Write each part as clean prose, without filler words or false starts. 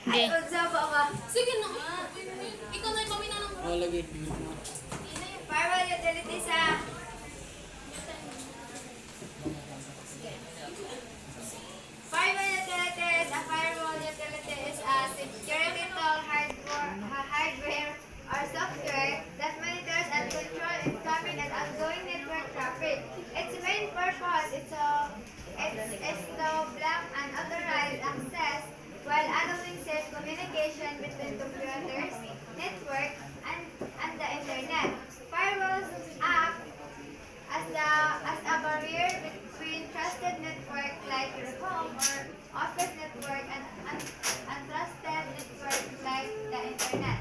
Ay, Okay. unsa ba ka? Sige na. Ikaw na yung pamina ng Oh, lagi. Firewall utility sa firewall utilities. A firewall utility is a security tool, hardware or software that monitors and controls incoming and outgoing network traffic. Its main purpose is to block unauthorized access while allowing safe communication between computers, network, and the internet. Firewalls act as a barrier between trusted network like your home or office network and untrusted network like the internet.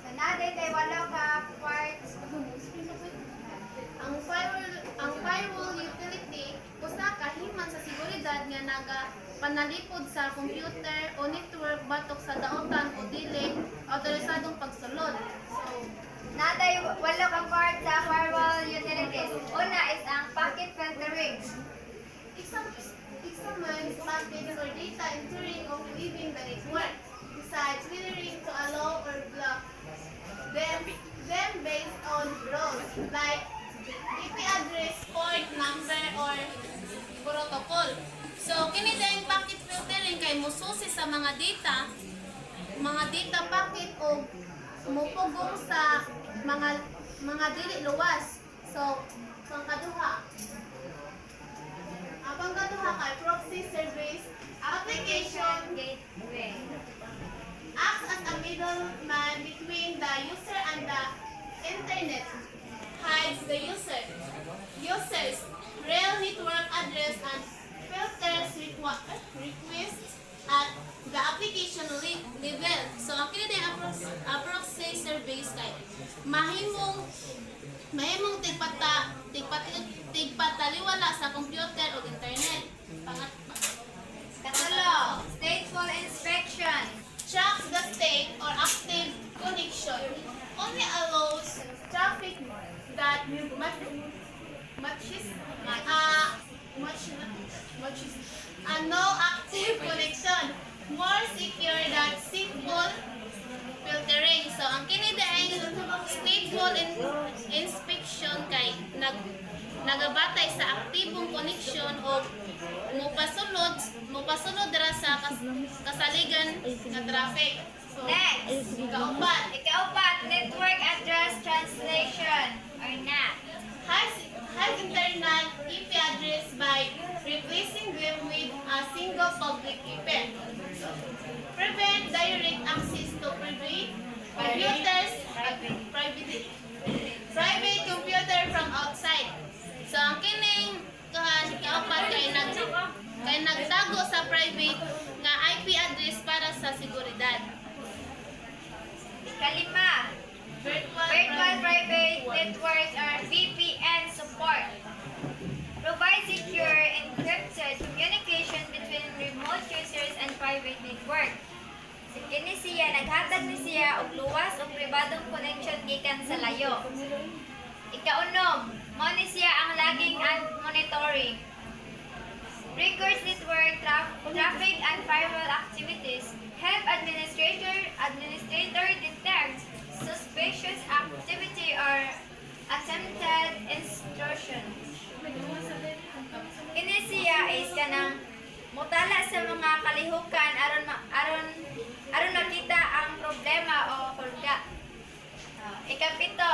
So natin kay walo ka parts. ang firewall utility usa ka himan sa seguridad nga naga panalipod sa computer o network batok sa daotan o dili autorisadong pagsulod. So, Naday walo ka parts sa firewall utilities. Una is ang packet filtering. examines packets or data entering or leaving the network. Besides, filtering to allow or block them based on rules like IP address, port number, or protocol. So, kini dayang packet filtering kay mususi sa mga data packet o mupugong sa mga dili luwas. So, ang pangkaduha kay proxy service application gateway. acts as a middleman between the user and the internet, hides the user's real network address and filters requests at the application level. So, ang kini din ang proxy service kay mahimong tigpataliwala sa computer o internet. Katulo, stateful inspection. Tracks the state or active connection. Only allows traffic that matches a no active connection. More secure than simple filtering. So, ang kini ay stateful inspection kay nagabatay sa aktibong connection o mupasulod dira sa kasaligan nga traffic. So, Next, ikaupat, network address translation or NAT. has internal IP address by replacing them with a single public IP. Prevent direct access to private computer from outside. So, ang kining kaupat kay nagtago sa private nga IP address para sa seguridad. Ikalima, virtual private networks or VPN support. Provide secure encrypted communication between remote users and private network. So, kini siya, naghatag ni siya og luwas o pribadong connection gikan sa layo. Ikaunom, mao ni siya ang laging monitoring. Records network traffic and firewall activities. Help administrator detect suspicious activity or attempted intrusion. Kini siya is kanang mutala sa mga kalihukan aron makita ang problema o hulga. Ikapito,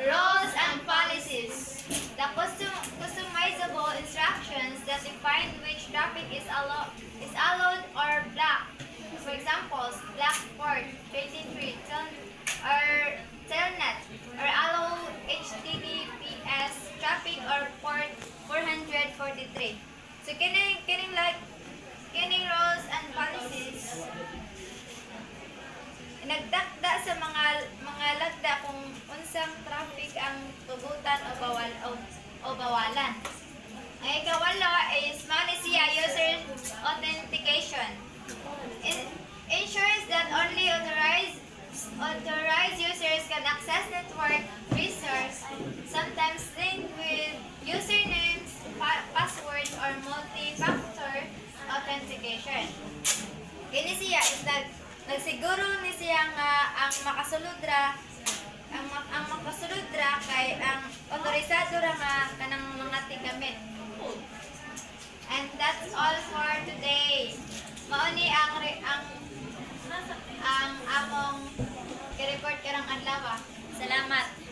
roles and policies. The customizable instructions that define which traffic is allowed or blocked. For example, block port 33 or telnet or allow HTTPS traffic or port 443. So kining roles and policies nagdakda sa mga lagda kung unsang traffic ang tugutan o bawalan. Ang ikawalo is mao ni siya user authentication. It ensures that only authorized users can access network resource, sometimes linked with usernames, passwords, or multi-factor authentication. Kini siya is nagsiguro ni siya nga ang makasuludra ang makasuludra kay ang otorisado ra nga kanang mga tigamit. And that's all for today. Mao ni ang among i-report karang adlaw. Salamat.